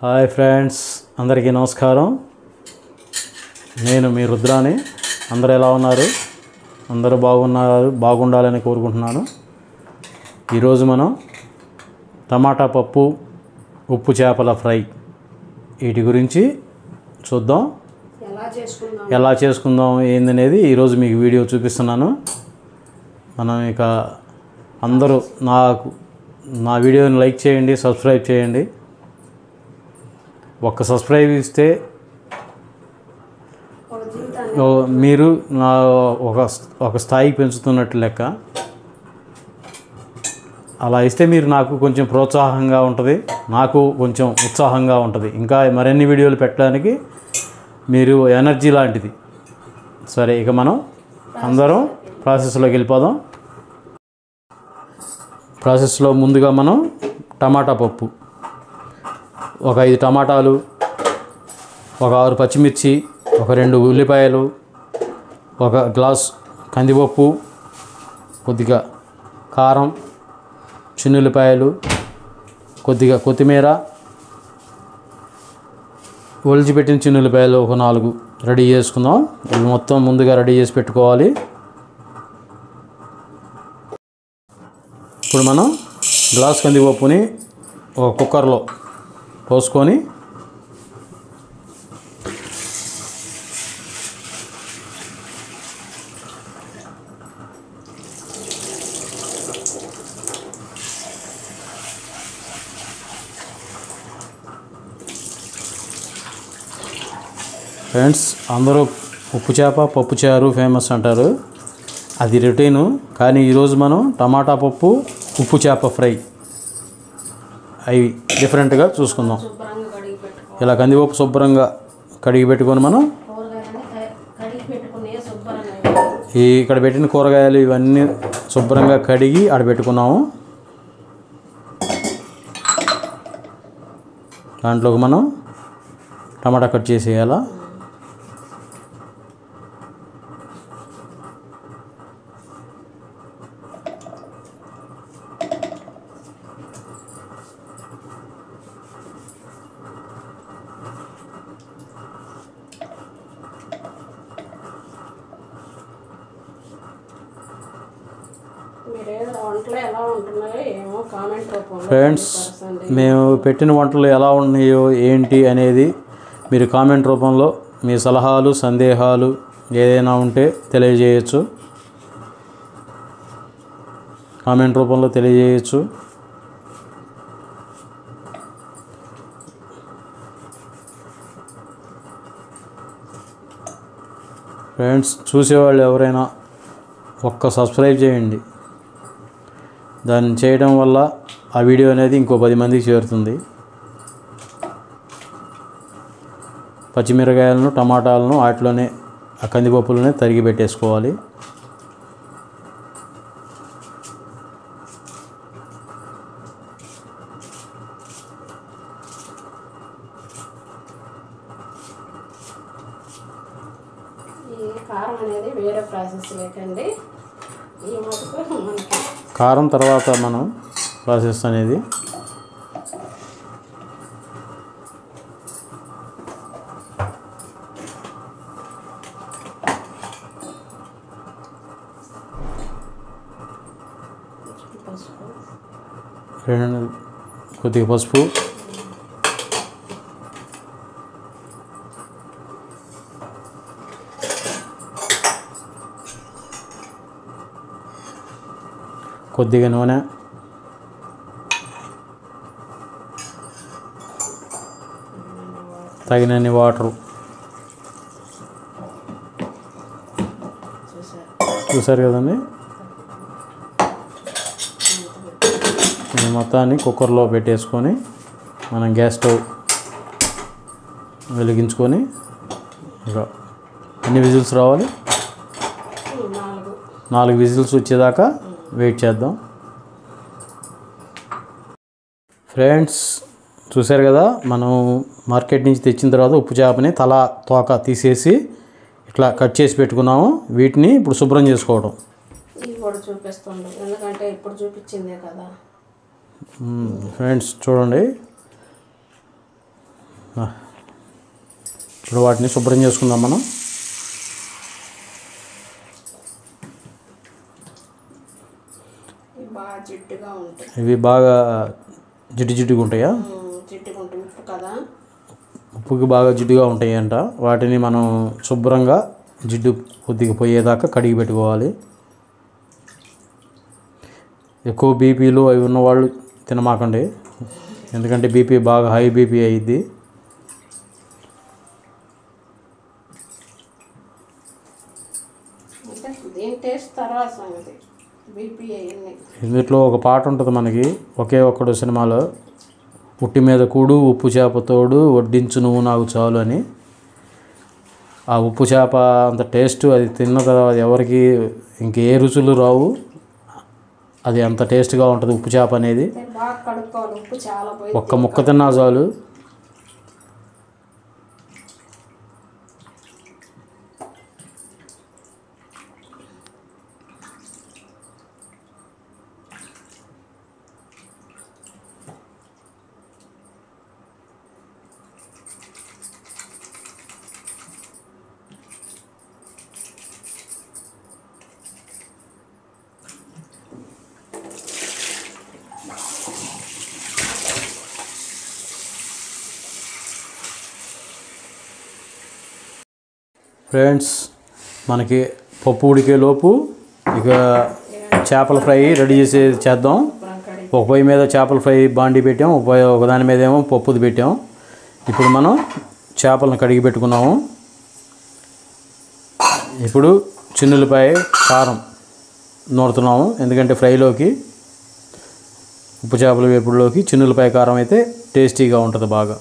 Hi friends, అందరికీ నమస్కారం. నేను మీ రుద్రాని. అందరూ ఎలా ఉన్నారు? అందరూ బాగుండాలని కోరుకుంటున్నాను. ఈరోజు మనం టమాటా పప్పు, ఉప్పు చేపల ఫ్రై వీటి గురించి చూద్దాం. ఎలా చేసుకుందాం ఏందనేది ఈరోజు మీకు వీడియో చూపిస్తున్నాను. మనం ఇక అందరూ నా వీడియోని లైక్ చేయండి, సబ్స్క్రైబ్ చేయండి. ఒక్క సబ్స్క్రైబ్ ఇస్తే మీరు నా ఒక స్థాయికి పెంచుతున్నట్టు లెక్క. అలా ఇస్తే మీరు నాకు కొంచెం ప్రోత్సాహంగా ఉంటుంది, నాకు కొంచెం ఉత్సాహంగా ఉంటుంది. ఇంకా మరిన్ని వీడియోలు పెట్టడానికి మీరు ఎనర్జీ లాంటిది. సరే, ఇక మనం అందరం ప్రాసెస్లోకి వెళ్ళిపోదాం. ప్రాసెస్లో ముందుగా మనం టమాటా పప్పు, ఒక 5 టమాటాలు, ఒక 6 పచ్చిమిర్చి, ఒక 2 ఉల్లిపాయలు, ఒక గ్లాస్ కందిపప్పు, కొద్దిగా కారం, చిన్నుల్లిపాయలు, కొద్దిగా కొత్తిమీర, ఒలిచిపెట్టిన చిన్నుల్లిపాయలు ఒక 4 రెడీ చేసుకుందాం. ఇవి మొత్తం ముందుగా రెడీ చేసి పెట్టుకోవాలి. ఇప్పుడు మనం గ్లాస్ కందిపప్పుని ఒక కుక్కర్లో పోసుకొని ఫ్రెండ్స్, అందరూ ఉప్పు చేప పప్పు చారు ఫేమస్ అంటారు. అది రొటీను. కానీ ఈరోజు మనం టమాటా పప్పు, ఉప్పు చేప ఫ్రై అవి డిఫరెంట్గా చూసుకుందాం. ఇలా కందిపప్పు శుభ్రంగా కడిగి పెట్టుకొని మనం ఇక్కడ పెట్టిన కూరగాయలు ఇవన్నీ శుభ్రంగా కడిగి ఆడ పెట్టుకున్నాము. దాంట్లోకి మనం టమాటా కట్ చేసేయాలా. ఫ్రెండ్స్, మేము పెట్టిన వంటలు ఎలా ఉన్నాయో ఏంటి అనేది మీరు కామెంట్ రూపంలో మీ సలహాలు, సందేహాలు ఏదైనా ఉంటే తెలియజేయచ్చు. కామెంట్ రూపంలో తెలియజేయచ్చు. ఫ్రెండ్స్, చూసేవాళ్ళు ఎవరైనా ఒక్క సబ్స్క్రైబ్ చేయండి. దాన్ని చేయడం వల్ల ఆ వీడియో అనేది ఇంకో 10 మందికి చేరుతుంది. పచ్చిమిరకాయలను, టమాటాలను వాటిలోనే ఆ కందిపప్పులోనే తరిగి పెట్టేసుకోవాలి. కారం అనేది వేరే ప్రాసెస్ లేకండి. ఈ మొదలు మనకి కారం తర్వాత మనం ప్రాసెస్ అనేది కొద్దిగా పసుపు, కొద్దిగా నూనె, తగినన్ని వాటరు. చూసారు కదండి. ఈ మొత్తాన్ని కుక్కర్లో పెట్టేసుకొని మనం గ్యాస్ స్టవ్ వెలిగించుకొని ఎన్ని విజిల్స్ రావాలి? 4 విజిల్స్ వచ్చేదాకా వెయిట్ చేద్దాం. ఫ్రెండ్స్, చూసారు కదా, మనం మార్కెట్ నుంచి తెచ్చిన తర్వాత ఉప్పు చేపని తల తోక తీసేసి ఇట్లా కట్ చేసి పెట్టుకున్నాము. వీటిని ఇప్పుడు శుభ్రం చేసుకోవడం. ఇవి కూడా చూపిస్తుంది, ఎందుకంటే ఇప్పుడు చూపించిందే కదా. ఫ్రెండ్స్ చూడండి, ఇప్పుడు వాటిని శుభ్రం చేసుకుందాం మనం. బాగా జిడ్డుగా ఉంటాయి. ఇవి బాగా జిడ్డుగా ఉంటాయా? జిడ్డుగా ఉంటాయి. ఉప్పు కదా, ఉప్పుకి బాగా జిడ్డుగా ఉంటాయి అంట. వాటిని మనం శుభ్రంగా జిడ్డు కొద్దిగా పోయేదాకా కడిగి పెట్టుకోవాలి. ఎక్కువ బీపీలు అవి ఉన్నవాళ్ళు తినమాకండి, ఎందుకంటే బీపీ బాగా హై బీపీ అయ్యిద్ది. అంటే దీని టేస్ట్ తర్వాత సంగతి. బీపీ అయ్యింది. ఇందులో ఒక పాట ఉంటుంది మనకి, ఒకే ఒక్కడు సినిమాలో, ఉట్టి మీద కూడు ఉప్పు చేప తోడు వడ్డించు నువ్వు నాకు చాలు అని. ఆ ఉప్పు చేప అంత టేస్ట్ అది తిన్న తర్వాత ఎవరికి ఇంకే రుచులు రావు. అది అంత టేస్ట్గా ఉంటుంది ఉప్పు చేప అనేది. బాగా కడుక్కోవాలి. ఉప్పు చాలా పోయి ఒక్క ముక్క తిన్నా చాలు. ఫ్రెండ్స్, మనకి పప్పు ఉడికేలోపు ఇక చేపల ఫ్రై రెడీ చేద్దాం. ఒక పొయ్యి మీద చేపల ఫ్రై బాండి పెట్టాం, ఒక దాని మీద ఏమో పప్పుది పెట్టాం. ఇప్పుడు మనం చేపలను కడిగి పెట్టుకున్నాము. ఇప్పుడు చిన్నులపై కారం నూరుతున్నాము, ఎందుకంటే ఫ్రైలోకి ఉప్పు చేపల వేపుడులోకి చిన్నులపై కారం అయితే టేస్టీగా ఉంటుంది బాగా.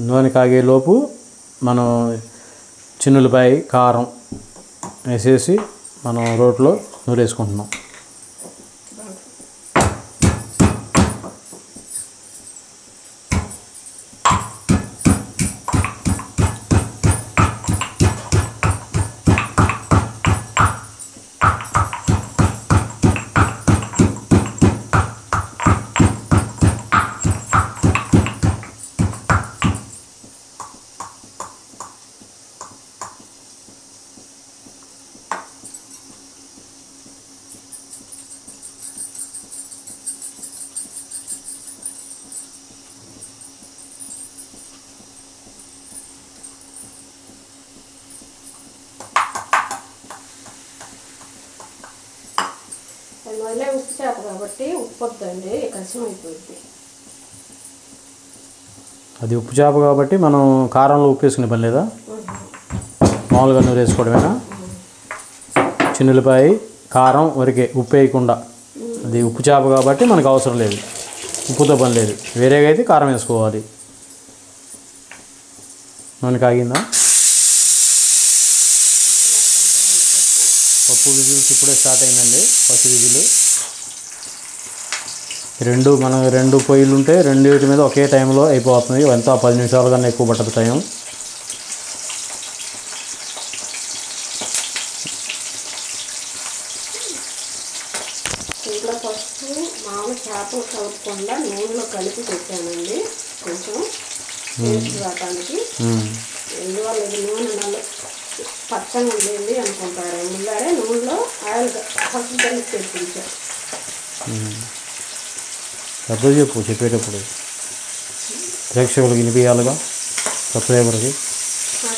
నూనె కాగేలోపు మనం చిన్నులపై కారం వేసేసి మనం రోట్లో నూరేసుకుంటున్నాం. అందువల్లే ఉప్పు చేప కాబట్టి ఉప్పు వద్దండి, కష్టం అయిపోయింది. అది ఉప్పు చేప కాబట్టి మనం కారంలో ఉప్పు వేసుకునే పని లేదా, మామూలుగా నూరు వేసుకోవడమేనా. చిన్నులపై కారం వరకే, ఉప్పు వేయకుండా. అది ఉప్పు చేప కాబట్టి మనకు అవసరం లేదు, ఉప్పుతో పని లేదు. వేరేగా అయితే కారం వేసుకోవాలి. నూనె కాగిందా? పప్పు విజిల్స్ ఇప్పుడే స్టార్ట్ అయిందండి, ఫస్ట్ విజిల్. రెండు పొయ్యిలు ఉంటే రెండింటి మీద ఒకే టైంలో అయిపోతుంది. ఎంత 10 నిమిషాల కన్నా ఎక్కువ పట్టదు టైం. ఇంట్లో ఫస్ట్ మామూలు చేపలు కలపకుండా నూనెలో కలిపి పెట్టానండి, కొంచెం టేస్ట్ రావడానికి. ఎందువల్ల ఇది నూనె నల్ల పచ్చగా ఉండేది అనుకుంటారు. ముందరే నూనెలో ఆయిల్ ఫస్ట్ కలిపి పెట్టించారు. పెద్దది చెప్పేటప్పుడు ప్రేక్షకులకు వినిపించాలిగా, సబ్స్క్రైబర్కి.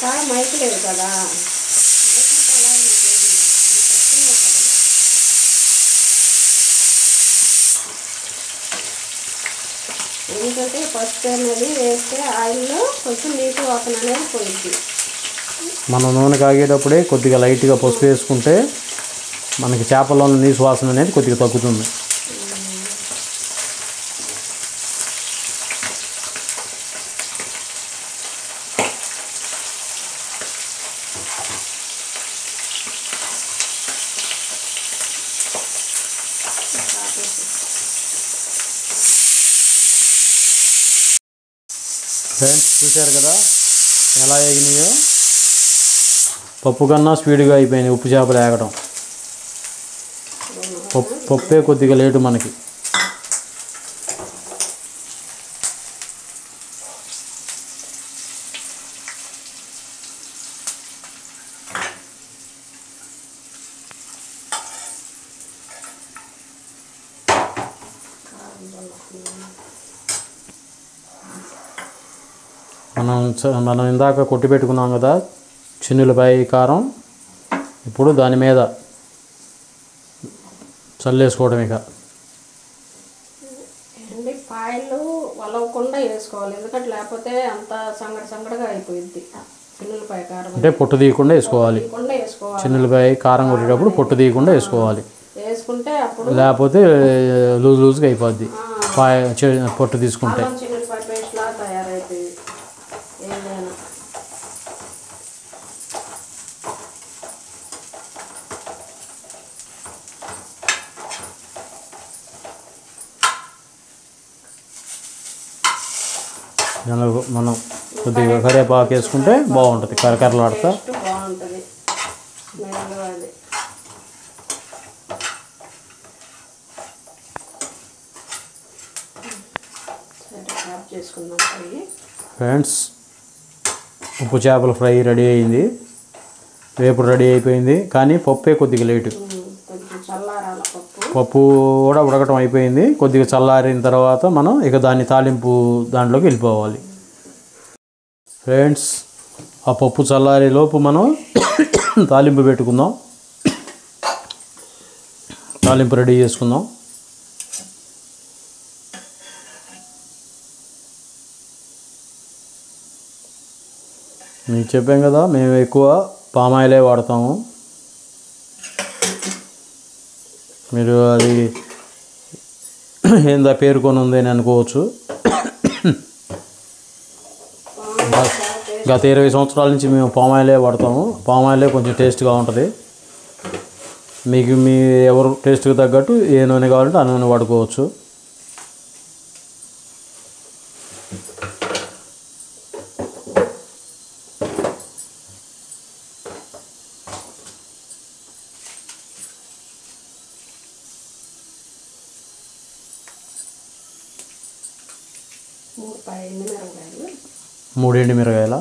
నాకు మైక్ లేదు కదా, ఎందుకంటే పసుపు అనేది వేస్తే ఆయిల్లో కొంచెం నీటి వాసన అనేది పోయింది. మనం నూనె కాగేటప్పుడే కొద్దిగా లైట్గా పసుపు వేసుకుంటే మనకి చేపల్లో నీసు వాసన అనేది కొద్దిగా తగ్గుతుంది. ఫ్రెండ్స్ చూశారు కదా ఎలా ఎగినాయో. పప్పు కన్నా స్పీడ్గా అయిపోయింది ఉప్పు చేపలు ఏగడం. పప్పే కొద్దిగా లేటు మనకి. మనం ఇందాక కొట్టి పెట్టుకున్నాం కదా చిన్నులపై కారం. ఇప్పుడు దాని మీద చల్లేసుకోవడం. ఇక పాయలు వలవకుండా వేసుకోవాలి, ఎందుకంటే లేకపోతే అంత సంగడిగా అయిపోయింది. చిన్నులపై కారం అంటే పొట్టు తీయకుండా వేసుకోవాలి. చిన్నులపై కారం కొట్టేటప్పుడు పొట్టు తీయకుండా వేసుకోవాలి. వేసుకుంటే అప్పుడు లేకపోతే లూజ్గా అయిపోద్ది పొట్టు తీసుకుంటే. చిన్నులపై పేస్ట్ లా తయారైపోయింది. ఏదైనా మనం కొద్దిగా కరివేపాకు వేసుకుంటే బాగుంటుంది, కరకరలాడుతా బాగుంటుంది. అది చేసుకుందాం. ఫ్రెండ్స్ ఉప్పు చేపల ఫ్రై రెడీ అయింది, వేపుడు రెడీ అయిపోయింది. కానీ పప్పే కొద్దిగా లేటు. పప్పు కూడా ఉడకటం అయిపోయింది. కొద్దిగా చల్లారిన తర్వాత మనం ఇక దాన్ని తాలింపు దాంట్లోకి వెళ్ళిపోవాలి. ఫ్రెండ్స్ ఆ పప్పు చల్లారే లోపు మనం తాలింపు పెట్టుకుందాం. తాలింపు రెడీ చేసుకుందాం. మీకు చెప్పాం కదా మేము ఎక్కువ పామాయిలే వాడతాము. మీరు అది ఏందా పేరుకొని ఉంది అని అనుకోవచ్చు. గత 20 సంవత్సరాల నుంచి మేము పామాయిలే వాడతాము. పామాయిలే కొంచెం టేస్ట్గా ఉంటుంది. మీకు మీ ఎవరు టేస్ట్కి తగ్గట్టు ఏ నూనె కావాలంటే ఆ నూనె వాడుకోవచ్చు. మూడు ఎండుమిరగాయల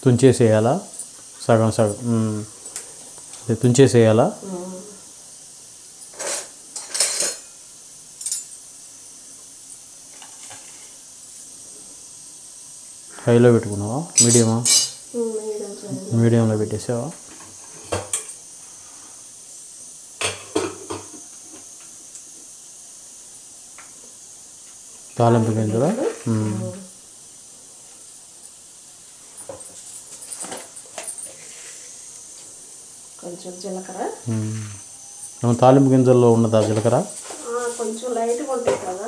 తుంచేసేయాలా, సగం తుంచేసేయాలా. హైలో పెట్టుకున్నావా, మీడియమా? మీడియంలో పెట్టేసావా? తాలింపు గింజలు కొంచెం జీలకర్ర. తాలింపు గింజల్లో ఉన్నదా జీలకర్ర? కొంచెం లైట్గా ఉంటాయి కదా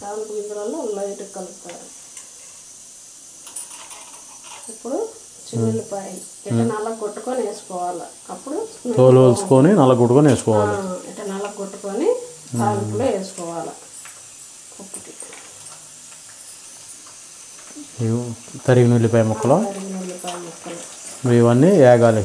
తాలింపు గింజలలో, లైట్గా కలుపుతారు. ఇప్పుడు చిన్నులపాయ ఇట్లా నల్ల కొట్టుకొని వేసుకోవాలి. అప్పుడు తోలు వలుచుకొని నల్ల కొట్టుకొని వేసుకోవాలి. ఇట్లా నల్ల కొట్టుకొని తాలింపులో వేసుకోవాలి. పప్పుకి తరిగిన ఉల్లిపాయ ముక్కలు ఇవన్నీ వేగాలి.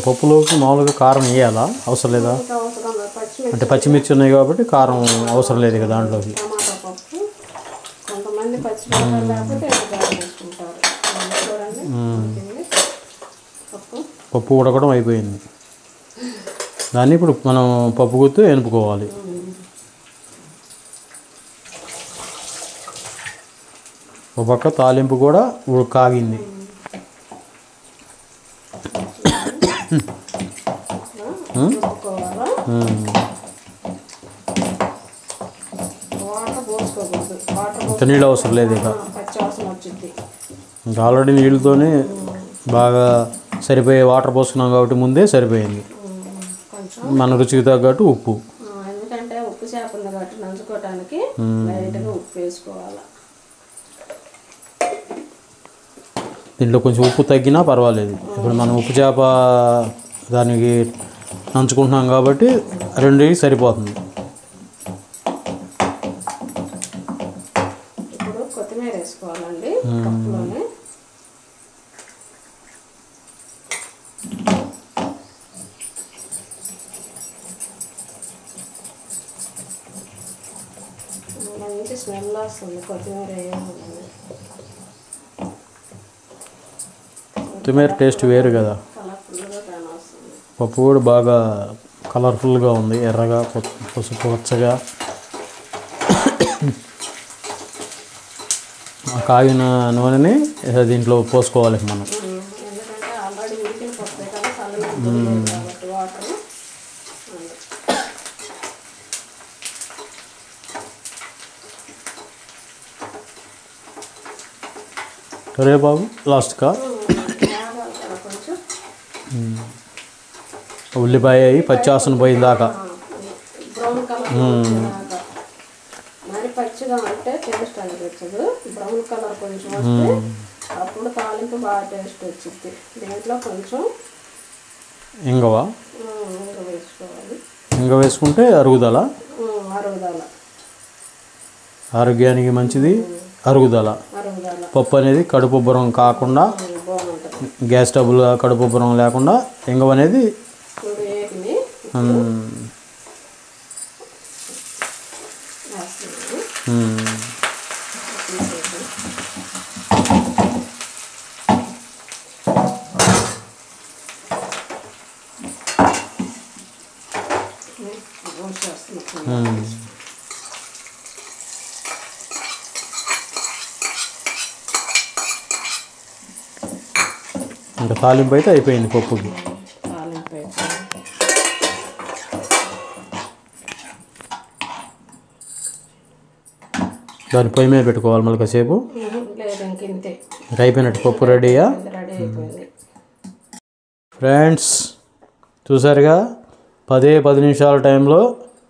పప్పులోకి మామూలుగా కారం వేయాలా, అవసరం లేదా? అంటే పచ్చిమిర్చి ఉన్నాయి కాబట్టి కారం అవసరం లేదు ఇక దాంట్లోకి. పప్పు ఉడకడం అయిపోయింది. దాన్ని ఇప్పుడు మనం పప్పు గుత్తు ఎనుపుకోవాలి. ఒక పక్క తాలింపు కూడా కాగింది. నీళ్ళు అవసరం లేదు ఇక. ఆల్రెడీ నీళ్ళతోనే బాగా సరిపోయే వాటర్ పోసుకున్నాం కాబట్టి ముందే సరిపోయింది. కొంచెం మన రుచికి తగ్గట్టు ఉప్పు, ఎందుకంటే ఉప్పు చేప ఉంది కాబట్టి నంచుకోవడానికి లైట్గా ఉప్పు వేసుకోవాలి. దీంట్లో కొంచెం ఉప్పు తగ్గినా పర్వాలేదు. ఇప్పుడు మనం ఉప్పు చేప దానికి నంచుకుంటున్నాం కాబట్టి 2 సరిపోతుంది. ఇప్పుడు కొత్తిమీర వేసుకోవాలండి పప్పులోనే. మంచి స్మెల్ వస్తుంది కొత్తిమీర వేయాలి. కొత్తిమీర టేస్ట్ వేరు కదా. కలర్ఫుల్గా కానొస్తుంది. పప్పు కూడా బాగా కలర్ఫుల్గా ఉంది, ఎర్రగా పసుపు పచ్చగా. కాగిన నూనెని దీంట్లో పోసుకోవాలి మనం. ఎందుకంటే ఆల్రెడీ ఉడికిన పప్పు కదా, చల్లగా కాబట్టి వాటర్. కరివేపాకు లాస్ట్గా, కొంచెం ఉల్లిపాయ పచ్చివాసన పోయిందాకా. బ్రౌన్ కలర్ మరి పచ్చిగా అంటే టేస్ట్ అనిపించదు. బ్రౌన్ కలర్ కొంచెం వస్తే అప్పుడు తాలింపు బాగా టేస్ట్ వచ్చింది. దీంట్లో కొంచెం ఇంగవ వేసుకోవాలి. ఇంగ వేసుకుంటే అరుగుదల, ఆరోగ్యానికి మంచిది. అరుగుదల పప్పు అనేది కడుపుబ్బరం కాకుండా, గ్యాస్ ట్రబుల్ కడుపుబ్బరం లేకుండా ఇంగవ అనేది ఇంకా తాలింపు అయితే అయిపోయింది పప్పుకి. దాని పొయ్యి మీద పెట్టుకోవాలి మళ్ళీ కాసేపు. ఇంకా అయిపోయినట్టు పప్పు రెడీయా. ఫ్రెండ్స్ చూసారుగా, 10 నిమిషాల టైంలో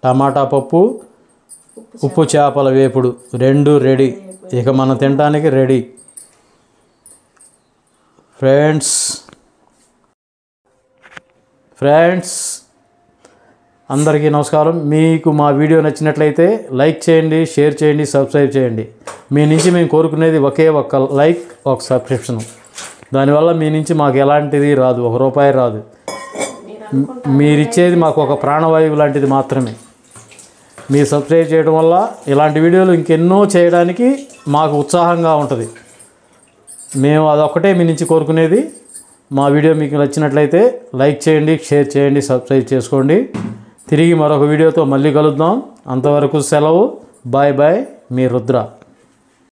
టమాటా పప్పు, ఉప్పు చేపల వేపుడు 2 రెడీ. ఇక మనం తినడానికి రెడీ. ఫ్రెండ్స్ అందరికీ నమస్కారం. మీకు మా వీడియో నచ్చినట్లయితే లైక్ చేయండి, షేర్ చేయండి, సబ్స్క్రైబ్ చేయండి. మీ నుంచి మేము కోరుకునేది ఒకే ఒక్క లైక్, ఒక సబ్స్క్రిప్షన్. దానివల్ల మీ నుంచి మాకు ఎలాంటిది రాదు, ₹1 రాదు. మీరిచ్చేది మాకు ఒక ప్రాణవాయువు లాంటిది మాత్రమే. మీరు సబ్స్క్రైబ్ చేయడం వల్ల ఇలాంటి వీడియోలు ఇంకెన్నో చేయడానికి మాకు ఉత్సాహంగా ఉంటుంది. మేము అదొక్కటే మీ నుంచి కోరుకునేది. మా వీడియో మీకు నచ్చినట్లయితే లైక్ చేయండి, షేర్ చేయండి, సబ్స్క్రైబ్ చేసుకోండి. తిరిగి మరొక వీడియోతో మళ్ళీ కలుద్దాం. అంతవరకు సెలవు. బాయ్ బాయ్, మీ రుద్ర.